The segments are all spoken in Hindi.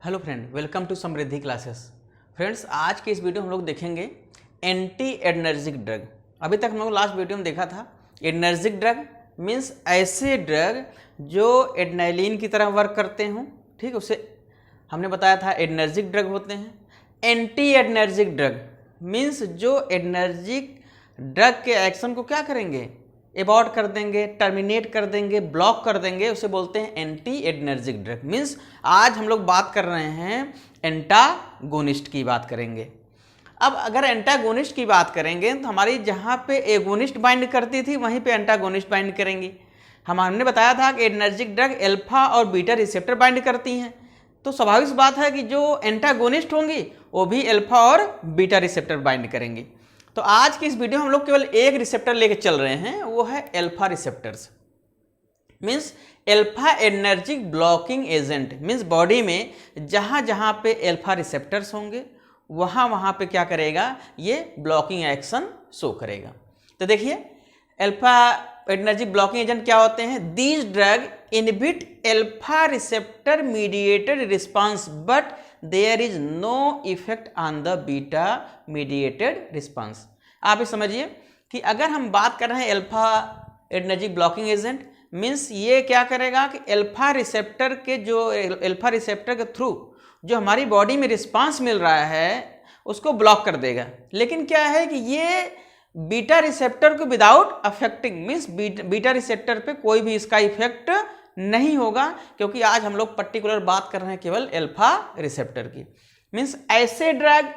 Hello friend, welcome to Samriddhi classes. Friends, आज के इस वीडियो में हम लोग देखेंगे एंटी एडर्जिक ड्रग। अभी तक हम लोग लास्ट वीडियो में देखा था एडर्जिक ड्रग मीन्स ऐसे ड्रग जो एड्रेनालिन की तरह वर्क करते हों, ठीक, उसे हमने बताया था एडर्जिक ड्रग होते हैं। एंटी एडर्जिक ड्रग मीन्स जो एडर्जिक ड्रग के एक्शन को क्या करेंगे, एबॉर्ट कर देंगे, टर्मिनेट कर देंगे, ब्लॉक कर देंगे, उसे बोलते हैं एंटी एडर्जिक ड्रग। मीन्स आज हम लोग बात कर रहे हैं एंटागोनिस्ट की बात करेंगे। अब अगर एंटागोनिस्ट की बात करेंगे तो हमारी जहाँ पे एगोनिस्ट बाइंड करती थी वहीं पे एंटागोनिस्ट बाइंड करेंगी। हमने बताया था कि एडर्जिक ड्रग अल्फा और बीटा रिसेप्टर बाइंड करती हैं, तो स्वाभाविक सी बात है कि जो एंटागोनिस्ट होंगी वो भी अल्फा और बीटा रिसेप्टर बाइंड करेंगी। तो आज की इस वीडियो में हम लोग केवल एक रिसेप्टर लेके चल रहे हैं, वो है alpha receptors. Means alpha energic blocking agent, means body में जहां जहां पे अल्फा रिसेप्टर्स होंगे वहां वहां पे क्या करेगा, ये ब्लॉकिंग एक्शन शो करेगा। तो देखिए अल्फा एनर्जिक ब्लॉकिंग एजेंट क्या होते हैं। These drug inhibit alpha receptor mediated response but there is no effect on the beta mediated response. आप ये समझिए कि अगर हम बात कर रहे हैं alpha energic blocking agent, means ये क्या करेगा कि अल्फा रिसेप्टर के थ्रू जो हमारी बॉडी में रिस्पांस मिल रहा है उसको ब्लॉक कर देगा। लेकिन क्या है कि ये बीटा रिसेप्टर को without affecting, means beta receptor पे कोई भी इसका इफेक्ट नहीं होगा, क्योंकि आज हम लोग पर्टिकुलर बात कर रहे हैं केवल अल्फा रिसेप्टर की। मीन्स ऐसे ड्रग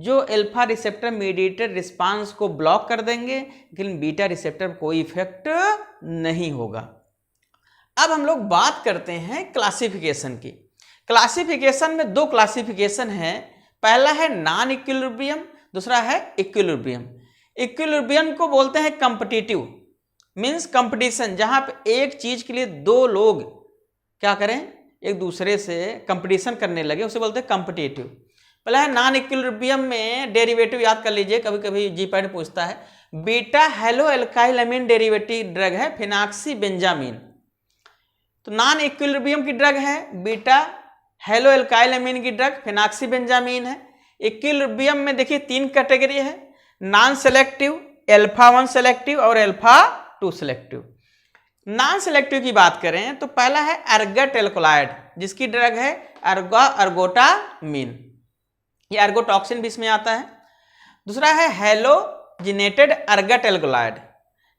जो अल्फा रिसेप्टर मीडिएटेड रिस्पांस को ब्लॉक कर देंगे लेकिन बीटा रिसेप्टर पर कोई इफेक्ट नहीं होगा। अब हम लोग बात करते हैं क्लासिफिकेशन की। क्लासिफिकेशन में दो क्लासिफिकेशन है, पहला है नॉन इक्विलिब्रियम, दूसरा है इक्विलिब्रियम। इक्विलिब्रियम को बोलते हैं कॉम्पिटिटिव, मीन्स कंपटीशन, जहां पे एक चीज के लिए दो लोग क्या करें, एक दूसरे से कंपटीशन करने लगे, उसे बोलते हैं कॉम्पिटिटिव। पहला है नॉन इक्विलिब्रियम में डेरिवेटिव याद कर लीजिए, कभी कभी जीपैड पूछता है। बीटा हेलो एल्काइलअमीन डेरिवेटिव ड्रग है फेनॉक्सीबेंजामीन। तो नॉन इक्विलिब्रियम की ड्रग है बीटा हेलो एल्काइलअमीन की ड्रग फेनॉक्सीबेंजामीन है। इक्विलिब्रियम में देखिए तीन कैटेगरी है, नॉन सेलेक्टिव, अल्फा 1 सेलेक्टिव और अल्फा 2 सेलेक्टिव। नॉन सेलेक्टिव की बात करें तो पहला है अर्गट एल्कोलाइड, जिसकी ड्रग है अर्गोटामीन, ये अर्गोटॉक्सिन भी इसमें आता है। दूसरा है halogenated ergot alkaloid,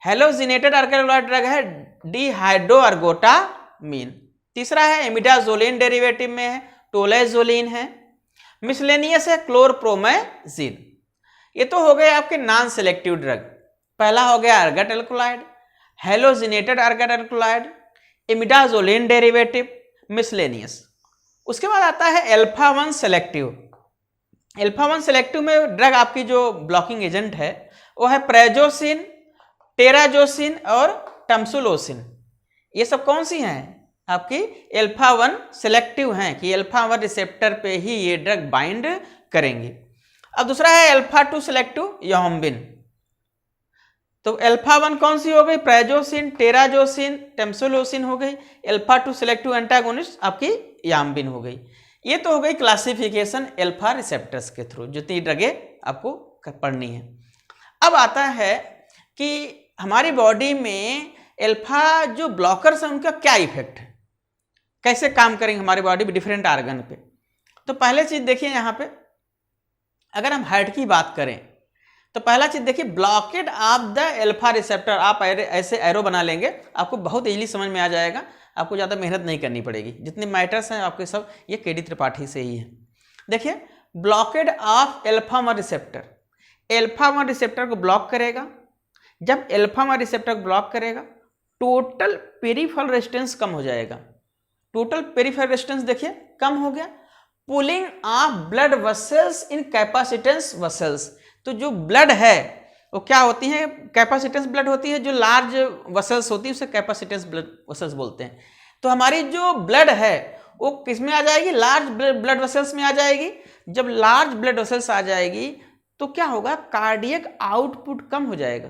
halogenated ergot alkaloid drug है डिहाइड्रो अर्गोटामीन। तीसरा है इमिडाजोलिन, डेरिवेटिव में है टोलेजोलिन है। मिसलेनियस है क्लोरप्रोमेजिन। ये तो हो गए आपके नॉन सेलेक्टिव ड्रग। पहला हो गया ergot alkaloid, halogenated ergot alkaloid, imidazoline derivative, miscellaneous. उसके बाद आता है अल्फा 1 सेलेक्टिव। अल्फा 1 सेलेक्टिव में ड्रग आपकी जो ब्लॉकिंग एजेंट है वो है प्रेजोसिन, टेराजोसिन और टमसुलोसिन। ये सब कौन सी हैं, आपकी अल्फा 1 सेलेक्टिव हैं कि अल्फा 1 रिसेप्टर पे ही ये ड्रग बाइंड करेंगी। अब दूसरा है अल्फा 2 सेलेक्टिव योम्बिन। तो अल्फा 1 कौन सी हो गई, प्रेजोसिन, टेराजोसिन, टेम्सोलोसिन हो गई। अल्फा 2 सेलेक्टिव एंटागोनिस्ट आपकी याम्बिन हो गई। ये तो हो गई क्लासिफिकेशन अल्फा रिसेप्टर्स के थ्रू, जितनी ड्रगें आपको पढ़नी है। अब आता है कि हमारी बॉडी में अल्फा जो ब्लॉकर्स हैं उनका क्या इफेक्ट है, कैसे काम करेंगे हमारी बॉडी में डिफरेंट आर्गन पे। तो पहले चीज देखिए, यहाँ पे अगर हम हार्ट की बात करें तो पहला चीज देखिए blockade of the alpha receptor. आप ऐसे एरो बना लेंगे, आपको बहुत इजीली समझ में आ जाएगा, आपको ज़्यादा मेहनत नहीं करनी पड़ेगी। जितने मैटर्स हैं आपके सब ये केडी त्रिपाठी से ही है। देखिए blockade of alpha 1 receptor, alpha 1 receptor को ब्लॉक करेगा। जब अल्फा 1 रिसेप्टर को ब्लॉक करेगा टोटल पेरिफेरल रेजिस्टेंस कम हो जाएगा। टोटल पेरिफेरल रेजिस्टेंस देखिए कम हो गया। Pulling of blood vessels in capacitance vessels, तो जो ब्लड है वो क्या होती है, कैपेसिटेंस ब्लड होती है। जो लार्ज वेसल्स होती है उसे कैपेसिटेंस ब्लड वेसल्स बोलते हैं। तो हमारी जो ब्लड है वो किस में आ जाएगी, लार्ज ब्लड वेसल्स में आ जाएगी। जब लार्ज ब्लड वेसल्स आ जाएगी तो क्या होगा, कार्डियक आउटपुट कम हो जाएगा।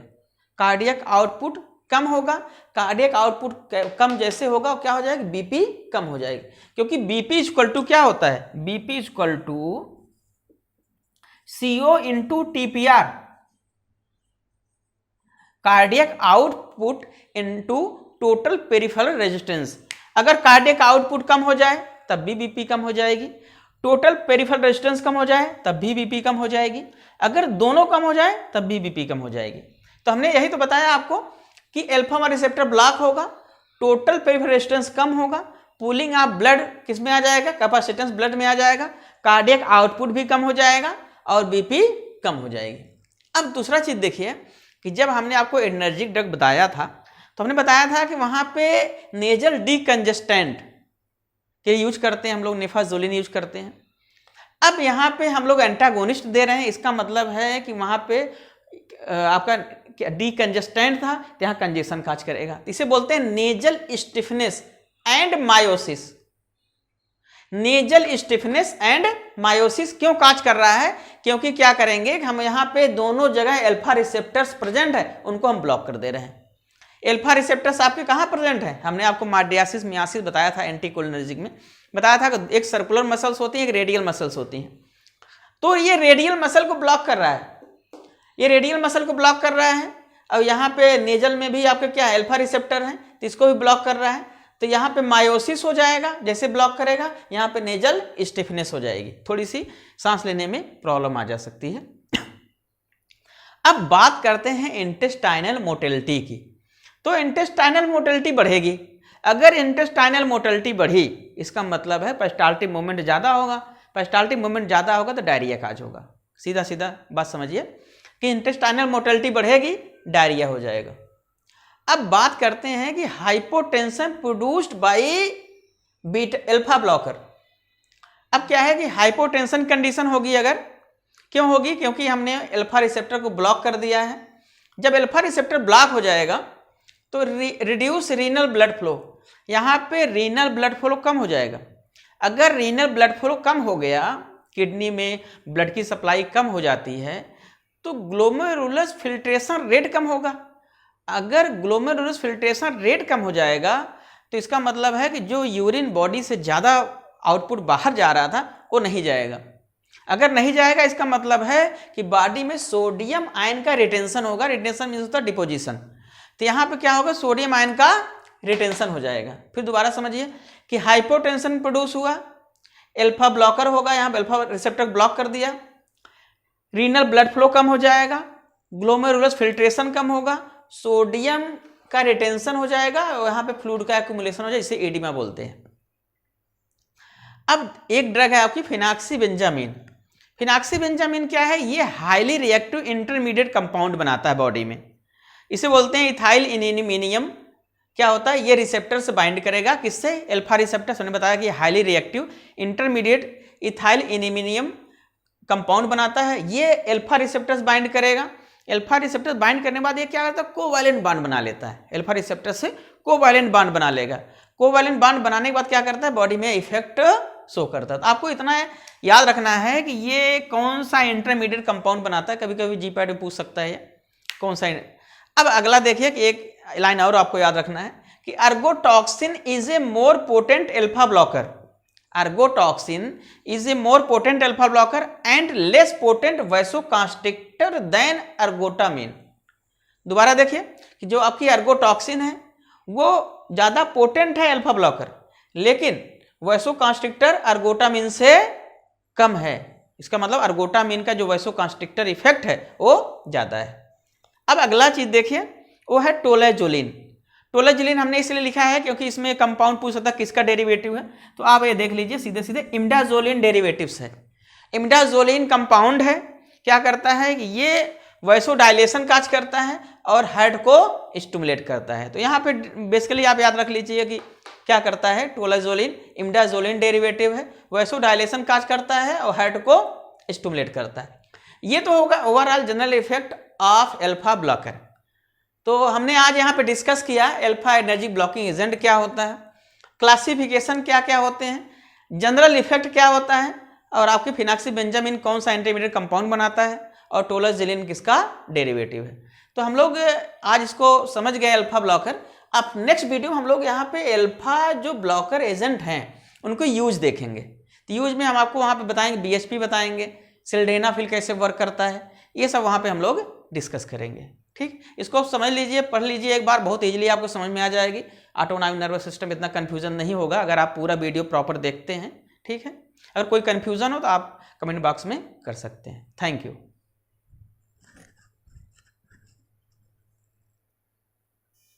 कार्डियक आउटपुट कम होगा, कार्डियक आउटपुट कम जैसे होगा क्या हो जाएगा, बीपी कम हो जाएगी, क्योंकि बीपी इक्वल टू क्या होता है, BP equal to CO into TPR, cardiac output into total peripheral resistance. अगर कार्डियक आउटपुट कम हो जाए तब भी बीपी कम हो जाएगी, टोटल पेरिफेरल रेजिस्टेंस कम हो जाए तब भी बीपी कम हो जाएगी, अगर दोनों कम हो जाए तब भी बीपी कम हो जाएगी। तो हमने यही तो बताया आपको कि अल्फा 1 रिसेप्टर ब्लॉक होगा, टोटल पेरिफेरल रेजिस्टेंस कम होगा, पुलिंग ऑफ ब्लड किस में आ जाएगा, कैपेसिटेंस ब्लड में आ जाएगा, कार्डियक आउटपुट भी कम हो जाएगा और बीपी कम हो जाएगी। अब दूसरा चीज देखिए कि जब हमने आपको एनर्जिक ड्रग बताया था तो हमने बताया था कि वहां पे नेजल डीकंजेस्टेंट के यूज करते हैं हम लोग, नेफाजोलिन यूज करते हैं। अब यहाँ पे हम लोग एंटागोनिस्ट दे रहे हैं, इसका मतलब है कि वहां पे आपका डीकंजेस्टेंट था तो यहाँ कंजेशन काज करेगा, इसे बोलते हैं nasal stiffness and miosis. Nasal stiffness and miosis क्यों काज कर रहा है, क्योंकि क्या करेंगे हम यहाँ पे दोनों जगह अल्फा रिसेप्टर्स प्रेजेंट है, उनको हम ब्लॉक कर दे रहे हैं। अल्फा रिसेप्टर्स आपके कहाँ प्रेजेंट है, हमने आपको मार्डियासिस मियासिस बताया था, एंटीकोलिनर्जिक में बताया था कि एक सर्कुलर मसल्स होती हैं, एक रेडियल मसल्स होती हैं। तो ये रेडियल मसल को ब्लॉक कर रहा है, ये रेडियल मसल को ब्लॉक कर रहा है, और यहाँ पे नेजल में भी आपके क्या अल्फा रिसेप्टर है तो इसको भी ब्लॉक कर रहा है, तो यहाँ पे मायोसिस हो जाएगा, जैसे ब्लॉक करेगा यहाँ पे नेजल स्टिफनेस हो जाएगी, थोड़ी सी सांस लेने में प्रॉब्लम आ जा सकती है। अब बात करते हैं इंटेस्टाइनल मोटिलिटी की। तो इंटेस्टाइनल मोटिलिटी बढ़ेगी, अगर इंटेस्टाइनल मोटिलिटी बढ़ी इसका मतलब है पेरिस्टाल्टिक मूवमेंट ज़्यादा होगा, पेरिस्टाल्टिक मूवमेंट ज़्यादा होगा तो डायरिया काज होगा। सीधा सीधा बात समझिए कि इंटेस्टाइनल मोटिलिटी बढ़ेगी, डायरिया हो जाएगा। अब बात करते हैं कि hypotension produced by beta alpha blocker. अब क्या है कि हाइपोटेंशन कंडीशन होगी, अगर क्यों होगी, क्योंकि हमने अल्फा रिसेप्टर को ब्लॉक कर दिया है। जब अल्फा रिसेप्टर ब्लॉक हो जाएगा तो रिड्यूस रीनल ब्लड फ्लो, यहाँ पे रीनल ब्लड फ्लो कम हो जाएगा। अगर रीनल ब्लड फ्लो कम हो गया, किडनी में ब्लड की सप्लाई कम हो जाती है तो ग्लोमेरुलस फिल्ट्रेशन रेट कम होगा। अगर ग्लोमेरुलस फिल्ट्रेशन रेट कम हो जाएगा तो इसका मतलब है कि जो यूरिन बॉडी से ज़्यादा आउटपुट बाहर जा रहा था वो नहीं जाएगा। अगर नहीं जाएगा इसका मतलब है कि बॉडी में सोडियम आयन का रिटेंशन होगा, रिटेंशन मीन्स होता है डिपोजिशन, तो यहाँ पे क्या होगा, सोडियम आयन का रिटेंशन हो जाएगा। फिर दोबारा समझिए कि हाइपोटेंशन प्रोड्यूस हुआ, अल्फा ब्लॉकर होगा, यहाँ अल्फा रिसेप्टर ब्लॉक कर दिया, रीनल ब्लड फ्लो कम हो जाएगा, ग्लोमेरुलस फिल्ट्रेशन कम होगा, सोडियम का रिटेंशन हो जाएगा और यहाँ पे फ्लूइड का एक्यूमुलेशन हो जाए, इसे एडिमा बोलते हैं। अब एक ड्रग है आपकी फिनाक्सीबेंजामिन। फिनाक्सीबेंजामिन क्या है, ये हाईली रिएक्टिव इंटरमीडिएट कंपाउंड बनाता है बॉडी में, इसे बोलते हैं इथाइल इनिमिनियम। क्या होता है, ये रिसेप्टर से बाइंड करेगा, किससे, अल्फा रिसेप्टर। हमने बताया कि highly reactive intermediate ethyl iminium compound बनाता है, ये अल्फा रिसेप्टर्स बाइंड करेगा। अल्फा रिसेप्टर बाइंड करने के बाद ये क्या करता है, कोवैलेंट बॉन्ड बना लेता है, अल्फा रिसेप्टर से कोवैलेंट बॉन्ड बना लेगा। कोवैलेंट बॉन्ड बनाने के बाद क्या करता है, बॉडी में इफेक्ट शो करता है। तो आपको इतना याद रखना है कि ये कौन सा इंटरमीडिएट कंपाउंड बनाता है, कभी कभी जीपैट में पूछ सकता है कौन सा। अब अगला देखिए कि एक लाइन और आपको याद रखना है कि ergotoxin is a more potent alpha blocker. Ergotoxin is a more potent alpha blocker and less potent vasoconstrictor than ergotamine। दोबारा देखिए कि जो आपकी अर्गोटॉक्सिन है वो ज्यादा पोटेंट है अल्फा ब्लॉकर, लेकिन वैसोकॉन्स्ट्रिक्टर अर्गोटामिन से कम है। इसका मतलब अर्गोटामिन का जो वैसोकॉन्स्ट्रिक्टर इफेक्ट है वो ज्यादा है। अब अगला चीज देखिए वो है टोलेजोलिन। टोलेजोलिन हमने इसलिए लिखा है क्योंकि इसमें कंपाउंड पूछ सकता है किसका डेरिवेटिव है, तो आप ये देख लीजिए सीधे सीधे इमिडाजोलिन डेरिवेटिव्स है। इमिडाजोलिन कंपाउंड है, क्या करता है कि ये वैसोडाइलेशन काज करता है और हार्ट को स्टिमुलेट करता है। तो यहाँ पे बेसिकली आप याद रख लीजिए कि क्या करता है, टोलेजोलिन इमिडाजोलिन डेरिवेटिव है, वैसोडाइलेशन काज करता है और हार्ट को स्टिमुलेट करता है। ये तो होगा overall general effect of alpha blocker. तो हमने आज यहाँ पे डिस्कस किया अल्फा एनर्जी ब्लॉकिंग एजेंट क्या होता है, क्लासिफिकेशन क्या क्या होते हैं, जनरल इफेक्ट क्या होता है, और आपकी फिनाक्सीबेंजामिन कौन सा इंटरमीडिएट कंपाउंड बनाता है, और टोलेजोलिन किसका डेरिवेटिव है। तो हम लोग आज इसको समझ गए अल्फा ब्लॉकर। अब नेक्स्ट वीडियो हम लोग यहाँ पे अल्फा जो ब्लॉकर एजेंट हैं उनको यूज देखेंगे। तो यूज में हम आपको वहाँ पे बताएंगे, बीएचपी बताएंगे, सिल्डेनाफिल कैसे वर्क करता है, ये सब वहाँ पे हम लोग डिस्कस करेंगे। ठीक, इसको समझ लीजिए, पढ़ लीजिए एक बार, बहुत इजीली आपको समझ में आ जाएगी। ऑटोनॉमिक नर्वस सिस्टम, इतना कन्फ्यूजन नहीं होगा अगर आप पूरा वीडियो प्रॉपर देखते हैं। ठीक है, अगर कोई कन्फ्यूजन हो तो आप कमेंट बॉक्स में कर सकते हैं। Thank you.